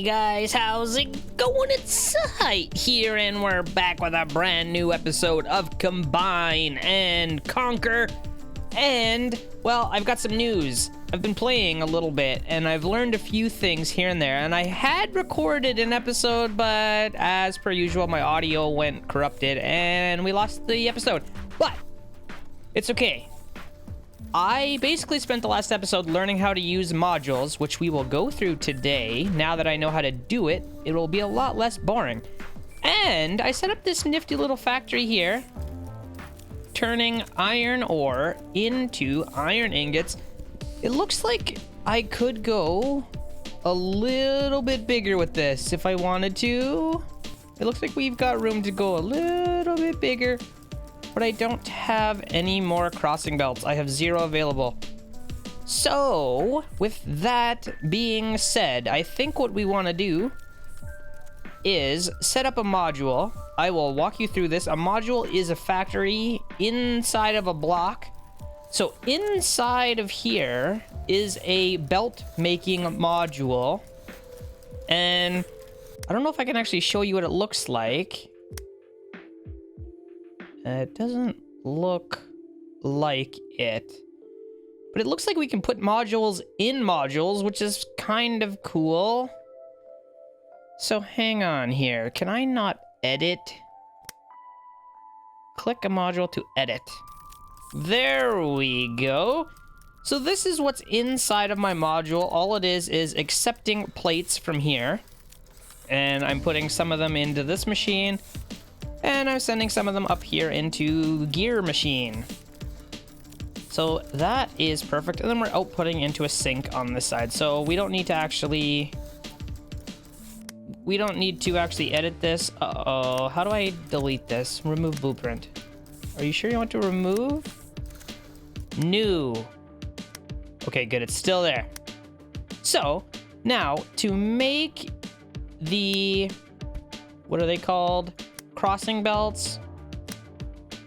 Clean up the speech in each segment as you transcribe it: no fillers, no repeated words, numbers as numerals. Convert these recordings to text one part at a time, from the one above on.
guys, how's it going? It's Zahait here, and we're back with a brand new episode of Combine and Conquer. And, well, I've got some news. I've been playing a little bit, and I've learned a few things here and there, and I had recorded an episode, but as per usual, my audio went corrupted, and we lost the episode. But, it's okay. I basically spent the last episode learning how to use modules, which we will go through today. Now that I know how to do it, it will be a lot less boring. And I set up this nifty little factory here, turning iron ore into iron ingots. It looks like I could go a little bit bigger with this if I wanted to. It looks like we've got room to go a little bit bigger. But I don't have any more crossing belts. I have 0 available. So, with that being said, I think what we want to do is set up a module. I will walk you through this. A module is a factory inside of a block. So inside of here is a belt making module. And I don't know if I can actually show you what it looks like. It doesn't look like it, but it looks like we can put modules in modules, which is kind of cool. So hang on here. Can I not edit? Click a module to edit. There we go. So this is what's inside of my module. All it is accepting plates from here. And I'm putting some of them into this machine. And I'm sending some of them up here into gear machine. So that is perfect. And then we're outputting into a sink on this side. So we don't need to actually edit this. Uh-oh, how do I delete this? Remove blueprint. Are you sure you want to remove? New. Okay, good, it's still there. So now to make the, what are they called? Crossing belts.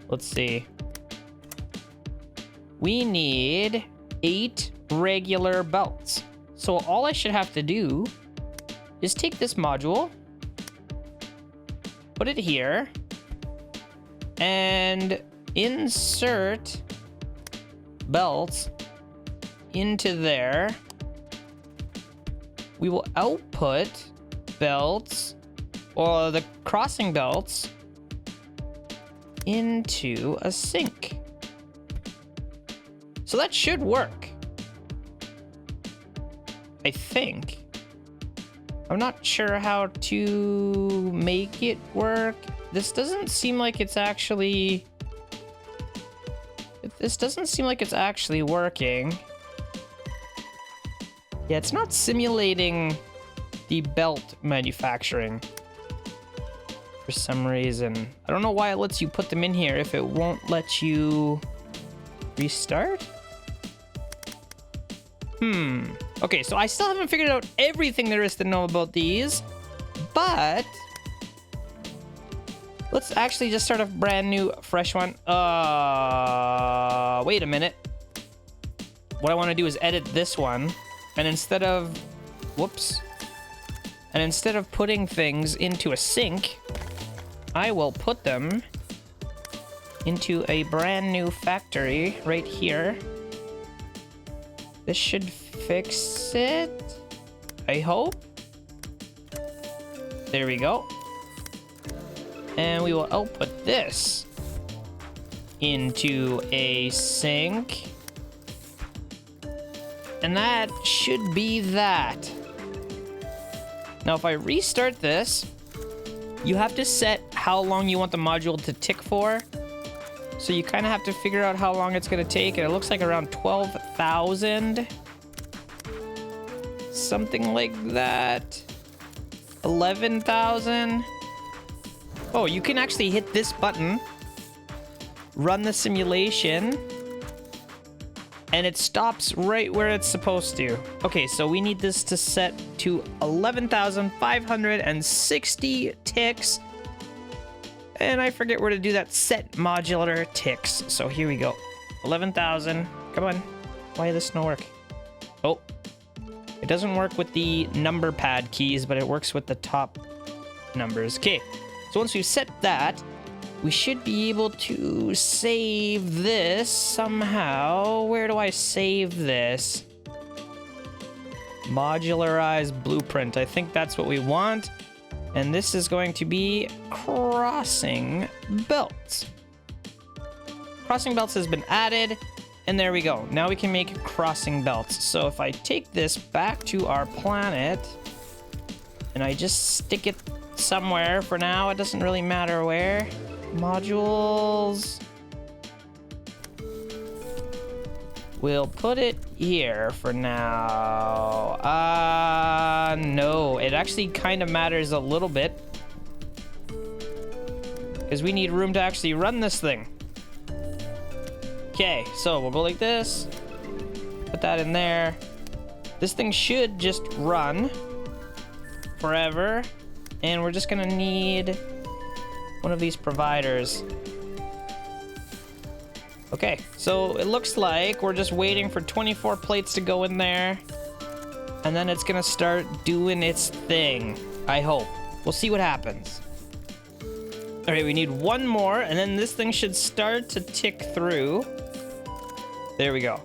Let's see. We need 8 regular belts. So all I should have to do is take this module, put it here, and insert belts into there. We will output belts, or the crossing belts, into a sink. So that should work, I think. I'm not sure how to make it work. This doesn't seem like it's actually... This doesn't seem like it's actually working. Yeah, it's not simulating the belt manufacturing for some reason. I don't know why it lets you put them in here if it won't let you restart. Okay, so I still haven't figured out everything there is to know about these, but let's actually just start a brand new fresh one. Wait a minute. What I want to do is edit this one, and instead of putting things into a sink, I will put them into a brand new factory right here. This should fix it, I hope. There we go. And we will output this into a sink. And that should be that. Now, if I restart this, you have to set how long you want the module to tick for. So you kind of have to figure out how long it's going to take. And it looks like around 12,000. Something like that. 11,000. Oh, you can actually hit this button, run the simulation, and it stops right where it's supposed to. Okay, so we need this to set to 11,560 ticks. And I forget where to do that set modular ticks. So here we go. 11,000. Come on. Why does this not work? Oh. It doesn't work with the number pad keys, but it works with the top numbers. Okay, so once we've set that, we should be able to save this somehow. Where do I save this? Modularized blueprint. I think that's what we want. And this is going to be crossing belts. Crossing belts has been added. And there we go. Now we can make crossing belts. So if I take this back to our planet and I just stick it somewhere for now, it doesn't really matter where. Modules. We'll put it here for now. No, it actually kind of matters a little bit because we need room to actually run this thing. Okay, so we'll go like this. Put that in there. This thing should just run forever. And we're just gonna need one of these providers. Okay, so it looks like we're just waiting for 24 plates to go in there. And then it's gonna start doing its thing, I hope. We'll see what happens. All right, we need one more, and then this thing should start to tick through. There we go.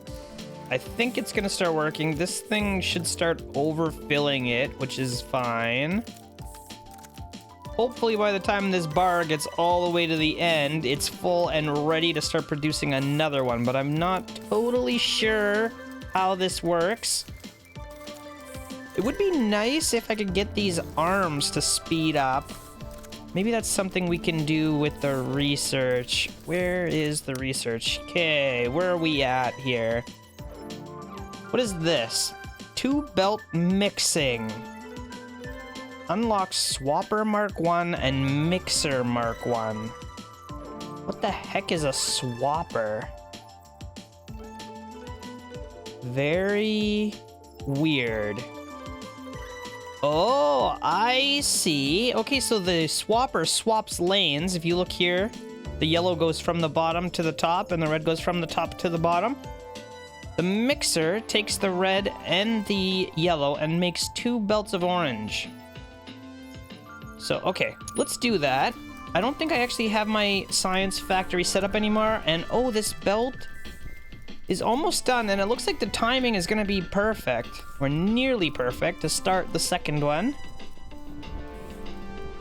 I think it's gonna start working. This thing should start overfilling it, which is fine. Hopefully by the time this bar gets all the way to the end, it's full and ready to start producing another one, but I'm not totally sure how this works. It would be nice if I could get these arms to speed up. Maybe that's something we can do with the research. Where is the research? Okay, where are we at here? What is this? 2-belt mixing. Unlock Swapper Mark 1 and Mixer Mark 1. What the heck is a swapper? Very weird. Oh, I see. Okay, so the swapper swaps lanes. If you look here, the yellow goes from the bottom to the top and the red goes from the top to the bottom. The mixer takes the red and the yellow and makes 2 belts of orange. So, okay, let's do that. I don't think I actually have my science factory set up anymore. And oh, this belt is almost done, and it looks like the timing is going to be perfect, or nearly perfect, to start the second one.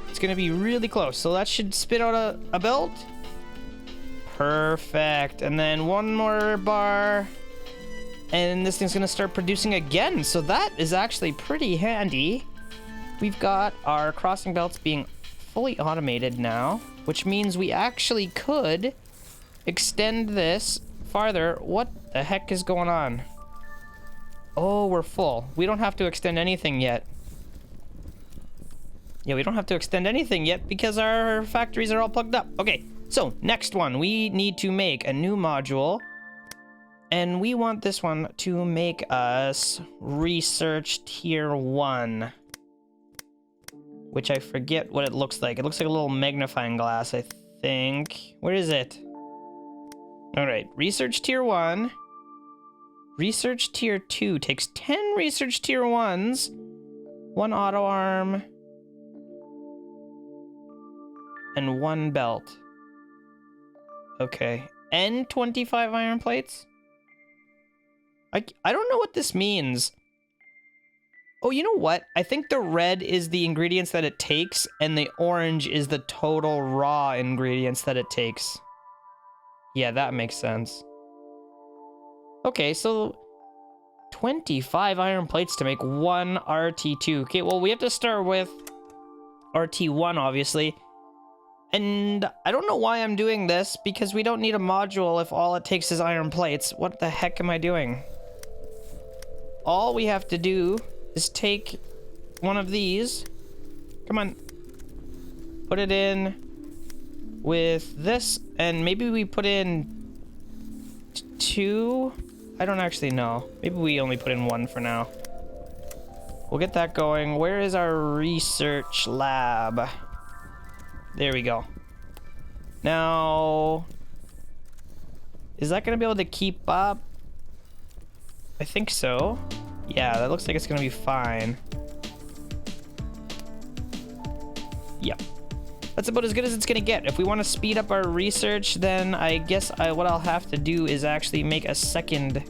It's going to be really close, so that should spit out a belt. Perfect. And then one more bar, and this thing's going to start producing again, so that is actually pretty handy. We've got our crossing belts being fully automated now, which means we actually could extend this farther. What the heck is going on? Oh, we're full. We don't have to extend anything yet. Yeah, we don't have to extend anything yet because our factories are all plugged up. Okay, so next one. We need to make a new module. And we want this one to make us research tier 1. Which I forget what it looks like. It looks like a little magnifying glass, I think. Where is it? Alright, research tier 1. Research tier 2 takes 10 research tier 1s. 1 auto arm. And 1 belt. Okay. And 25 iron plates? I don't know what this means. Oh, you know what? I think the red is the ingredients that it takes, and the orange is the total raw ingredients that it takes. Yeah, that makes sense. Okay, so 25 iron plates to make 1 RT2. Okay, well, we have to start with RT1, obviously. And I don't know why I'm doing this, because we don't need a module if all it takes is iron plates. What the heck am I doing? All we have to do is take one of these. Come on. Put it in with this, and maybe we put in 2. I don't actually know. Maybe we only put in 1 for now. We'll get that going. Where is our research lab? There we go. Now, is that going to be able to keep up? I think so. Yeah, that looks like it's gonna be fine. Yep. That's about as good as it's gonna get. If we want to speed up our research, then I guess what I'll have to do is actually make a second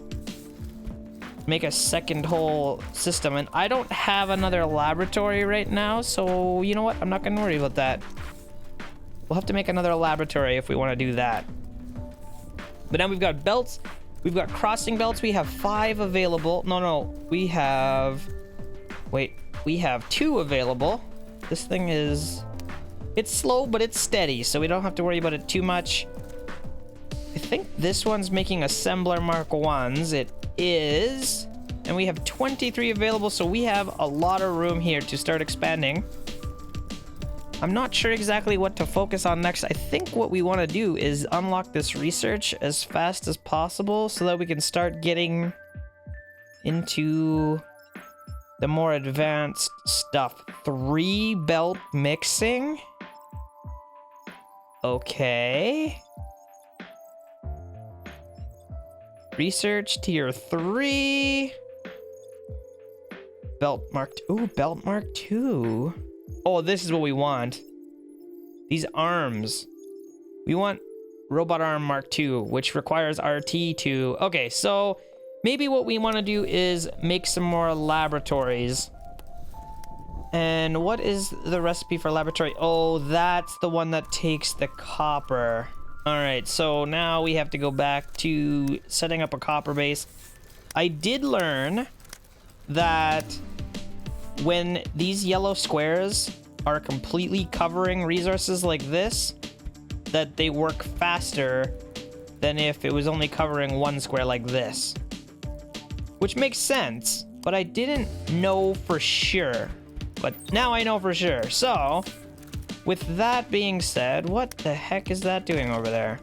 whole system. And I don't have another laboratory right now, so you know what? I'm not gonna worry about that. We'll have to make another laboratory if we want to do that. But now we've got belts. We've got crossing belts. We have 5 available. No, we have... Wait, we have 2 available. This thing is... It's slow, but it's steady, so we don't have to worry about it too much. I think this one's making assembler Mark 1s. It is. And we have 23 available, so we have a lot of room here to start expanding. I'm not sure exactly what to focus on next. I think what we want to do is unlock this research as fast as possible so that we can start getting into the more advanced stuff. 3 belt mixing. Okay. Research tier 3. Belt mark. Ooh, belt mark 2. Oh, this is what we want. These arms. We want robot arm mark 2, which requires RT2. Okay, so maybe what we want to do is make some more laboratories. And what is the recipe for laboratory? Oh, that's the one that takes the copper. All right, so now we have to go back to setting up a copper base. I did learn that when these yellow squares are completely covering resources like this, that they work faster than if it was only covering one square like this. Which makes sense, but I didn't know for sure. But now I know for sure. So, with that being said, what the heck is that doing over there?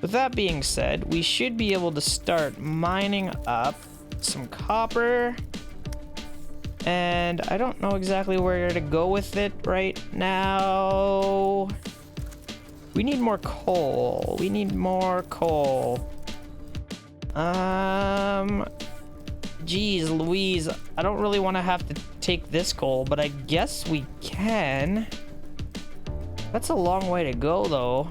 With that being said, we should be able to start mining up some copper. And I don't know exactly where to go with it right now. We need more coal. We need more coal. Geez Louise, I don't really want to have to take this coal, but I guess we can. That's a long way to go, though.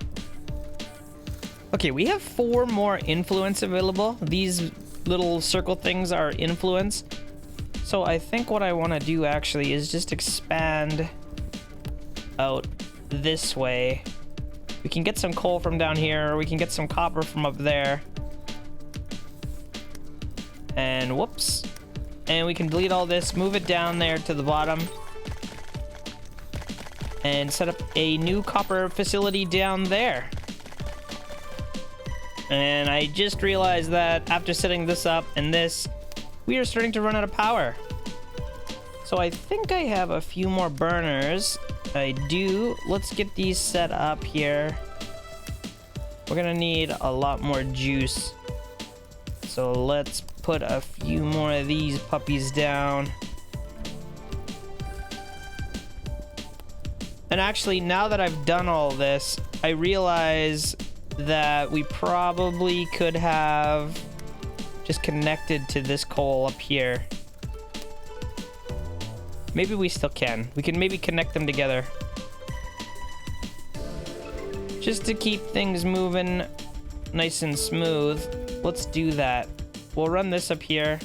Okay, we have 4 more influence available. These little circle things are influence. So I think what I want to do actually is just expand out this way. We can get some coal from down here, or we can get some copper from up there. And whoops. And we can delete all this, move it down there to the bottom. And set up a new copper facility down there. And I just realized that after setting this up and this, we are starting to run out of power. So I think I have a few more burners. I do. Let's get these set up here. We're gonna need a lot more juice. So let's put a few more of these puppies down. And actually, now that I've done all this, I realize that we probably could have just connected to this coal up here. Maybe we still can. We can maybe connect them together. Just to keep things moving nice and smooth. Let's do that. We'll run this up here.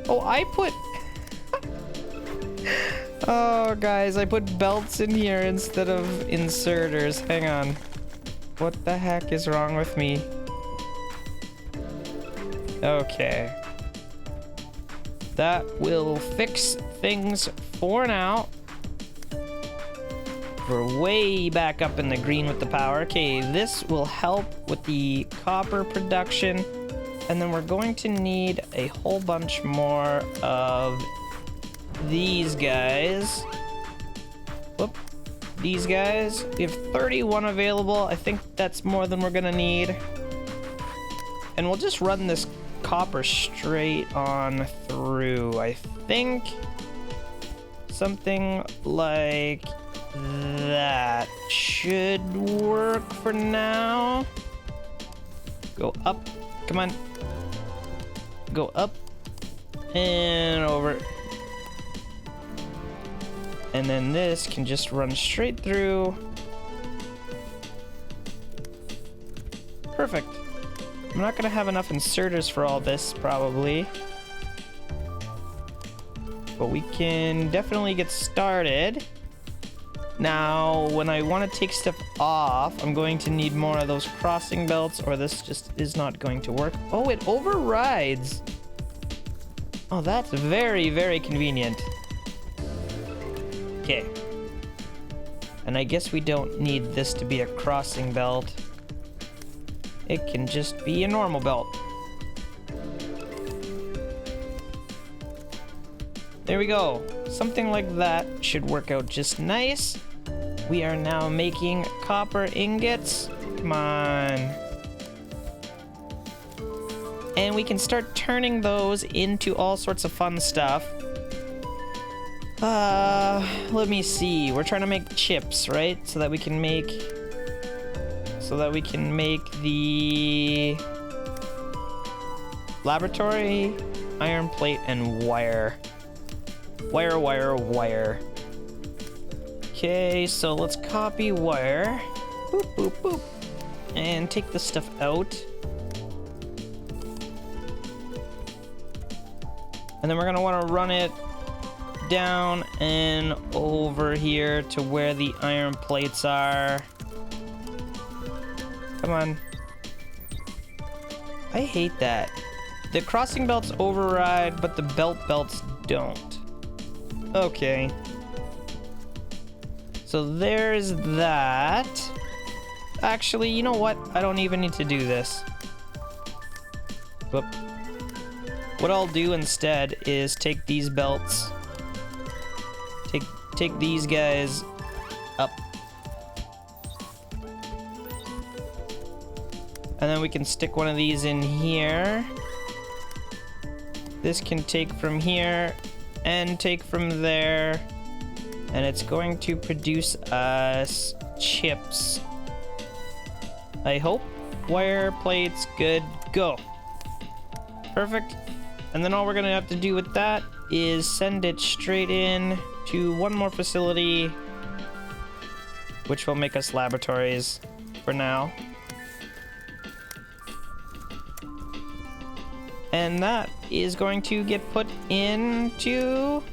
Oh, I put... Oh, guys, I put belts in here instead of inserters. Hang on. What the heck is wrong with me? Okay. That will fix things for now. We're way back up in the green with the power. Okay, this will help with the copper production. And then we're going to need a whole bunch more of these guys. Whoop. These guys. We have 31 available. I think that's more than we're gonna need. And we'll just run this copper straight on through. I think something like that should work for now. Go up. Come on. Go up. and over. And then this can just run straight through. Perfect. I'm not gonna have enough inserters for all this, probably. But we can definitely get started. Now, when I want to take stuff off, I'm going to need more of those crossing belts, or this just is not going to work. Oh, it overrides. Oh, that's very, very convenient. Okay. And I guess we don't need this to be a crossing belt. It can just be a normal belt. There we go. Something like that should work out just nice. We are now making copper ingots. Come on. And we can start turning those into all sorts of fun stuff. Let me see. We're trying to make chips, right? So that we can make the laboratory, iron plate, and wire. Wire. Okay, so let's copy wire. Boop, boop, boop. And take this stuff out. And then we're gonna wanna run it down and over here to where the iron plates are. Come on. I hate that. The crossing belts override, but the belts don't. Okay. So there's that. Actually, you know what? I don't even need to do this. Whoop. What I'll do instead is take these belts. Take these guys up. And then we can stick one of these in here. This can take from here and take from there. And it's going to produce us chips. I hope. Wire plates, good, go. Perfect. And then all we're gonna have to do with that is send it straight in to one more facility, which will make us laboratories for now. And that is going to get put into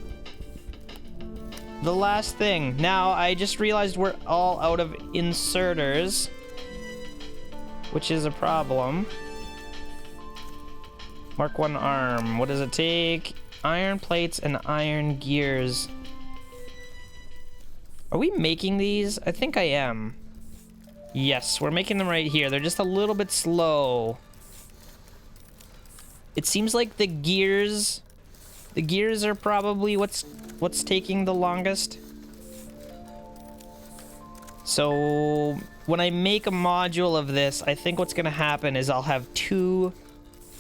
the last thing. Now, I just realized we're all out of inserters, which is a problem. Mark 1 arm. What does it take? Iron plates and iron gears. Are we making these? I think I am. Yes, we're making them right here. They're just a little bit slow. It seems like the gears are probably what's taking the longest. So when I make a module of this, I think what's gonna happen is I'll have two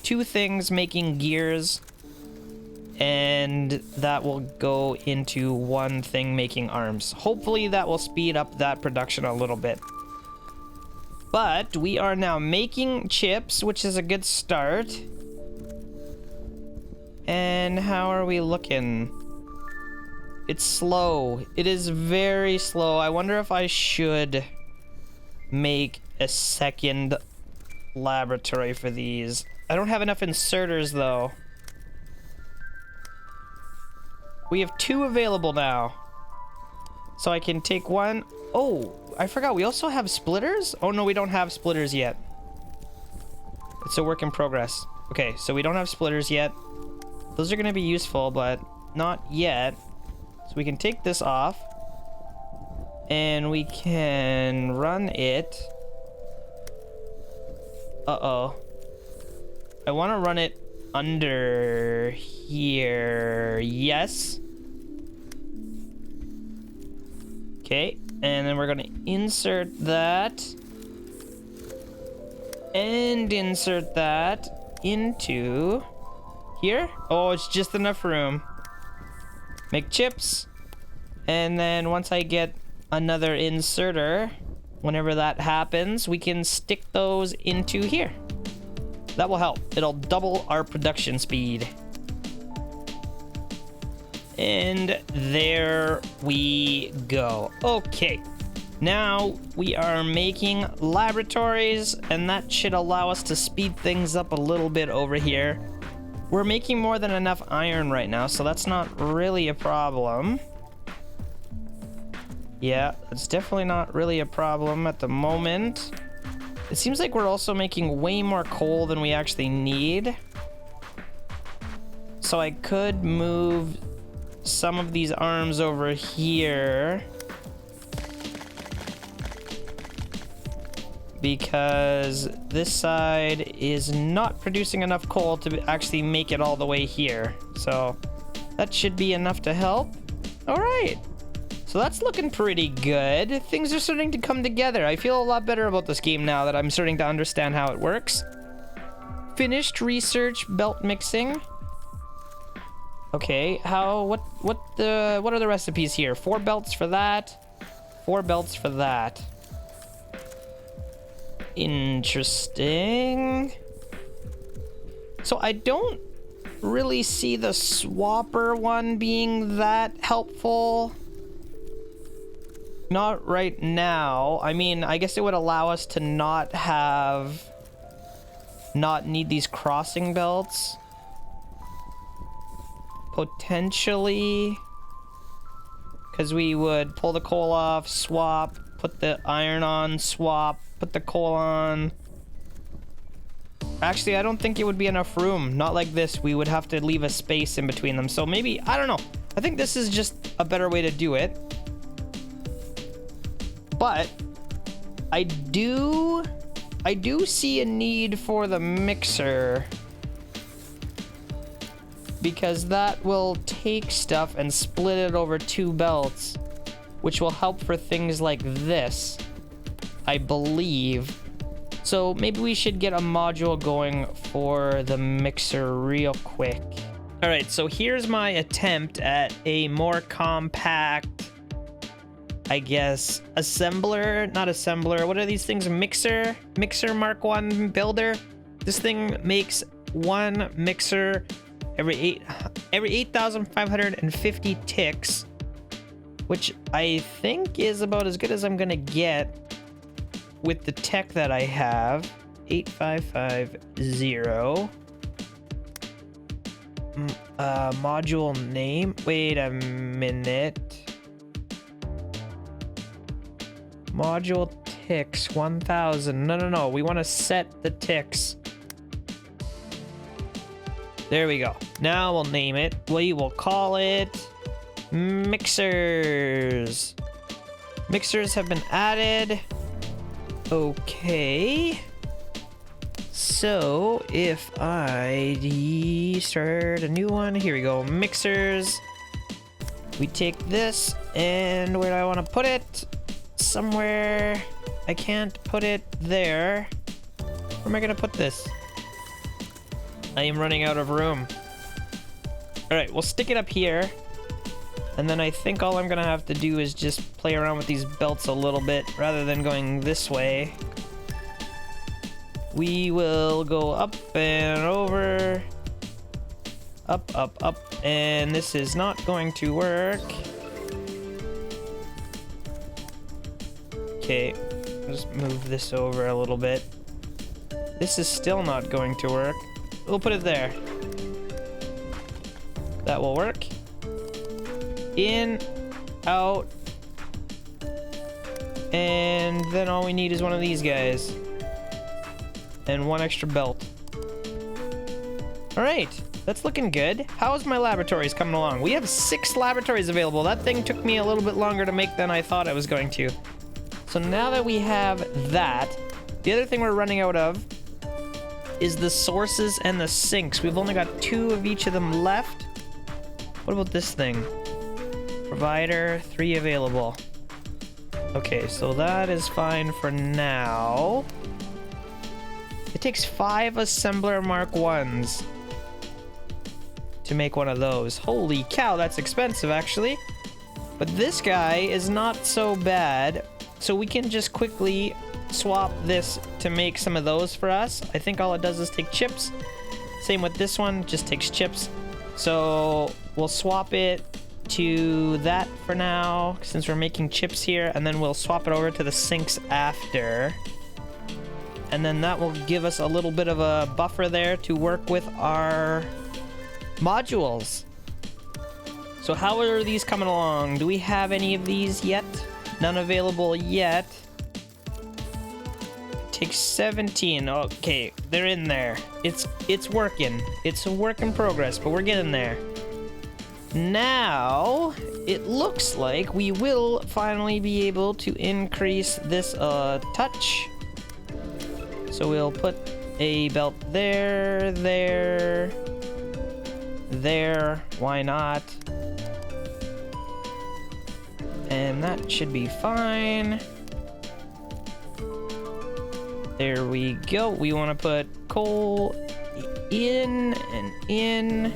things making gears, and that will go into one thing making arms. Hopefully that will speed up that production a little bit. But we are now making chips, which is a good start. And how are we looking? It's slow. It is very slow. I wonder if I should make a second laboratory for these. I don't have enough inserters though. We have 2 available now. So I can take one. Oh, I forgot. We also have splitters? Oh no, we don't have splitters yet. It's a work in progress. Okay, so we don't have splitters yet. Those are going to be useful, but not yet. So we can take this off. And we can run it. Uh-oh. I want to run it under here. Yes. Okay, and then we're going to insert that. And insert that into here. Oh, it's just enough room. Make chips. And then once I get another inserter, whenever that happens, we can stick those into here. That will help. It'll double our production speed. And there we go. Okay. Now we are making laboratories, and that should allow us to speed things up a little bit over here. We're making more than enough iron right now, so that's not really a problem. Yeah, it's definitely not really a problem at the moment. It seems like we're also making way more coal than we actually need. So I could move some of these arms over here, because this side is not producing enough coal to actually make it all the way here. So that should be enough to help. All right. So that's looking pretty good. Things are starting to come together. I feel a lot better about this game now that I'm starting to understand how it works. Finished research belt mixing. Okay, what are the recipes here? 4 belts for that. 4 belts for that. Interesting. So I don't really see the swapper one being that helpful. Not right now. I mean, I guess it would allow us to not need these crossing belts. Potentially. Because we would pull the coal off, swap, put the iron on, swap, put the coal on. Actually, I don't think it would be enough room. Not like this. We would have to leave a space in between them. So maybe, I don't know. I think this is just a better way to do it. But I do see a need for the mixer, because that will take stuff and split it over 2 belts, which will help for things like this, I believe. So maybe we should get a module going for the mixer real quick. All right, so here's my attempt at a more compact, I guess, assembler, not assembler. What are these things? Mixer Mark 1 builder. This thing makes 1 mixer every 8,550 ticks, which I think is about as good as I'm gonna get with the tech that I have. 8550. Module name. Wait a minute. Module ticks 1000. No. We want to set the ticks. There we go. Now we'll name it. We will call it mixers. Mixers have been added. Okay. So if I start a new one, here we go. Mixers. We take this, and where do I want to put it? Somewhere. I can't put it there. Where am I gonna put this? I am running out of room. Alright, we'll stick it up here. And then I think all I'm gonna have to do is just play around with these belts a little bit rather than going this way. We will go up and over. Up, up, up. And this is not going to work. Okay, just move this over a little bit. This is still not going to work. We'll put it there. That will work. In, out, and then all we need is one of these guys. And 1 extra belt. Alright, that's looking good. How's my laboratories coming along? We have 6 laboratories available. That thing took me a little bit longer to make than I thought I was going to. So now that we have that, the other thing we're running out of is the sources and the sinks. We've only got 2 of each of them left. What about this thing? Provider, 3 available. Okay, so that is fine for now. It takes 5 assembler Mark 1s to make one of those. Holy cow, that's expensive actually. But this guy is not so bad. So we can just quickly swap this to make some of those for us. I think all it does is take chips. Same with this one, just takes chips. So we'll swap it to that for now, since we're making chips here, and then we'll swap it over to the sinks after. And then that will give us a little bit of a buffer there to work with our modules. So how are these coming along? Do we have any of these yet? None available yet. Takes 17. Okay, they're in there. It's working. It's a work in progress, but we're getting there. Now, it looks like we will finally be able to increase this a touch. So we'll put a belt there, there, there. Why not? And that should be fine. There we go. We want to put coal in and in.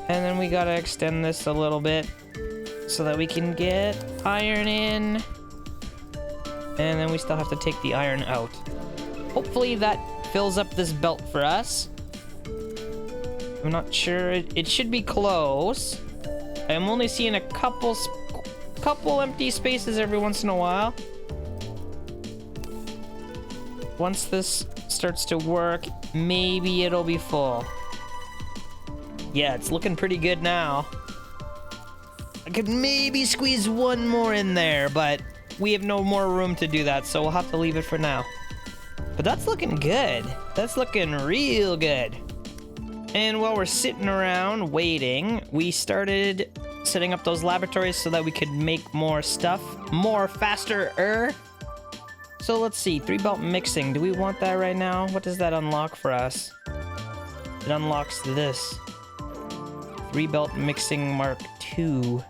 And then we gotta extend this a little bit so that we can get iron in. And then we still have to take the iron out. Hopefully that fills up this belt for us. I'm not sure. It should be close. I'm only seeing a couple empty spaces every once in a while. Once this starts to work, maybe it'll be full. Yeah, it's looking pretty good now. I could maybe squeeze one more in there, but we have no more room to do that, so we'll have to leave it for now. But that's looking good. That's looking real good. And while we're sitting around waiting, we started setting up those laboratories so that we could make more stuff more faster. So let's see, 3-belt mixing. Do we want that right now? What does that unlock for us? It unlocks this. 3-belt mixing Mark II.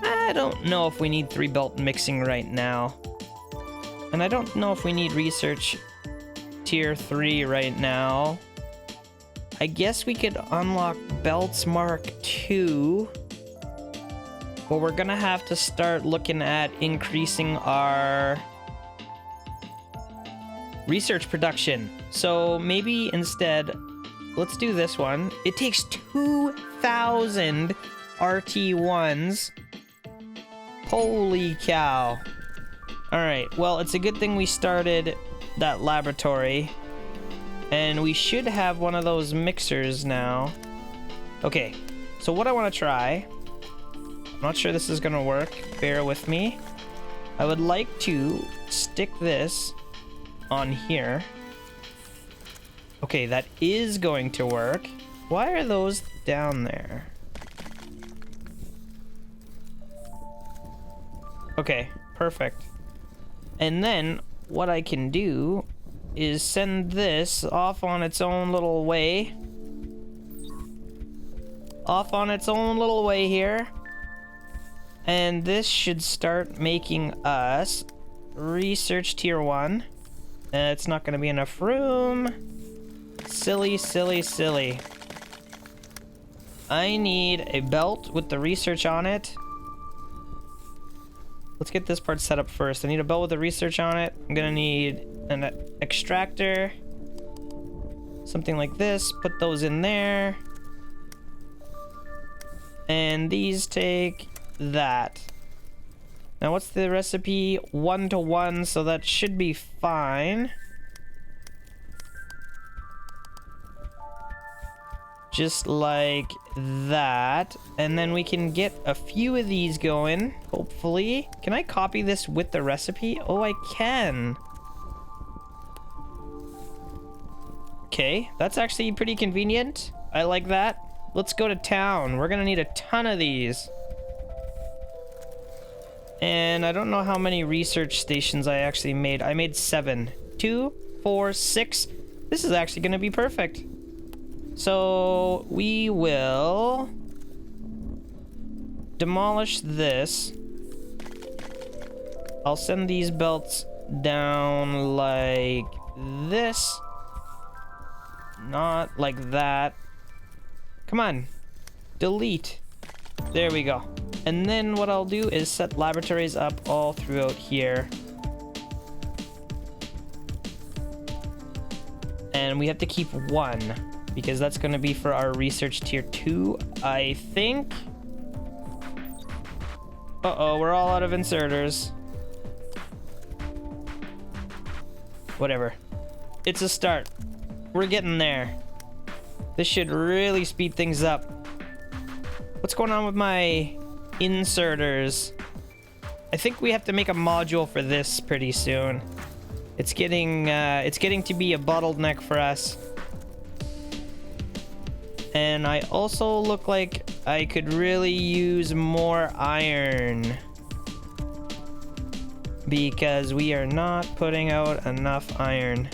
I don't know if we need 3-belt mixing right now. And I don't know if we need research tier 3 right now. I guess we could unlock belts Mark II. But we're gonna have to start looking at increasing our research production. So maybe instead, let's do this one. It takes 2,000 RT1s. Holy cow. All right, well, it's a good thing we started that laboratory. And we should have one of those mixers now. Okay, so what I want to try, I'm not sure this is gonna work, bear with me. I would like to stick this on here. Okay, that is going to work. Why are those down there? Okay, perfect. And then what I can do is send this off on its own little way. Off on its own little way here. And this should start making us research tier 1. It's not going to be enough room. Silly, silly, silly. I need a belt with the research on it. Let's get this part set up first. I need a belt with the research on it. I'm going to need an extractor. Something like this. Put those in there. And these take that. Now, what's the recipe? 1-to-1, so that should be fine. Just like that. And then we can get a few of these going, hopefully. Can I copy this with the recipe? Oh, I can. Okay, that's actually pretty convenient. I like that. Let's go to town. We're gonna need a ton of these. And I don't know how many research stations I actually made. I made 7. 2, 4, 6. This is actually going to be perfect. So we will demolish this. I'll send these belts down like this. Not like that. Come on. Delete. There we go. And then what I'll do is set laboratories up all throughout here. And we have to keep 1, because that's going to be for our research tier 2, I think. Uh-oh, we're all out of inserters. Whatever. It's a start. We're getting there. This should really speed things up. What's going on with my inserters? I think we have to make a module for this pretty soon. It's getting to be a bottleneck for us. And I also look like I could really use more iron. Because we are not putting out enough iron.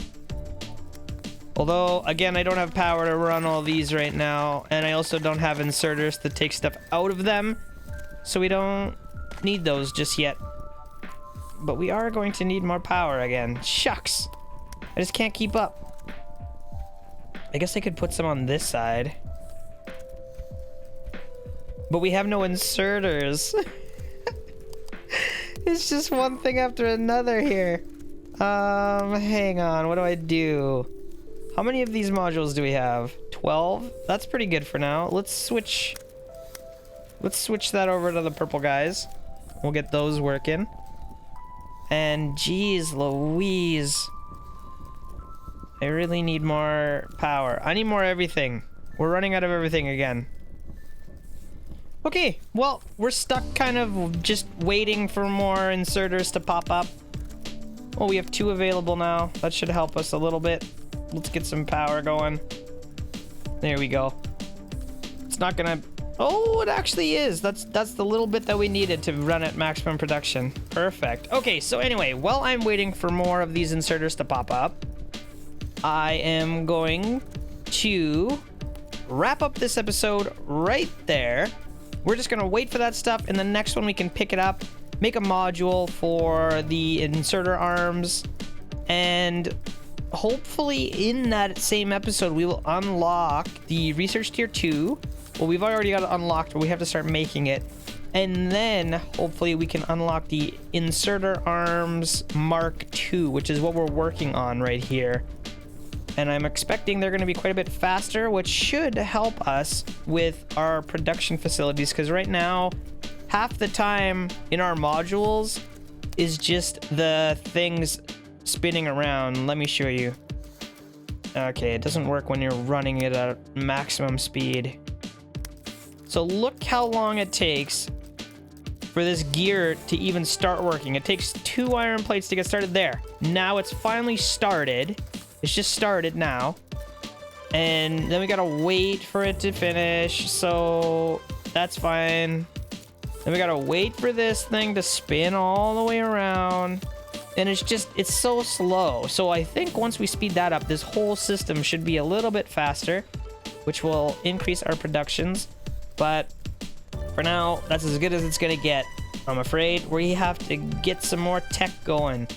Although, again, I don't have power to run all these right now. And I also don't have inserters to take stuff out of them. So we don't need those just yet. But we are going to need more power again. Shucks! I just can't keep up. I guess I could put some on this side. But we have no inserters. It's just one thing after another here. Hang on. What do I do? How many of these modules do we have? 12? That's pretty good for now. Let's switch that over to the purple guys. We'll get those working. And geez Louise. I really need more power. I need more everything. We're running out of everything again. Okay, well, we're stuck kind of just waiting for more inserters to pop up. Well, we have 2 available now. That should help us a little bit. Let's get some power going. There we go. It's not gonna... Oh, it actually is. That's the little bit that we needed to run at maximum production. Perfect. Okay, so anyway, while I'm waiting for more of these inserters to pop up, I am going to wrap up this episode right there. We're just gonna wait for that stuff. In the next one, we can pick it up, make a module for the inserter arms, and hopefully in that same episode, we will unlock the research tier 2. Well, we've already got it unlocked, but we have to start making it. And then hopefully we can unlock the inserter arms Mark II, which is what we're working on right here. And I'm expecting they're going to be quite a bit faster, which should help us with our production facilities. Because right now, half the time in our modules is just the things spinning around. Let me show you. Okay, it doesn't work when you're running it at maximum speed. So look how long it takes for this gear to even start working. It takes 2 iron plates to get started there. Now it's finally started. It's just started now. And then we gotta wait for it to finish. So that's fine. Then we gotta wait for this thing to spin all the way around. And it's so slow. So I think once we speed that up, this whole system should be a little bit faster, which will increase our productions. But for now, that's as good as it's gonna get. I'm afraid we have to get some more tech going.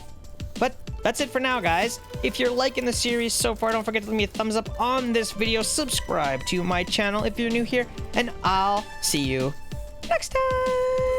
But that's it for now, guys. If you're liking the series so far, don't forget to leave me a thumbs up on this video. Subscribe to my channel if you're new here, and I'll see you next time.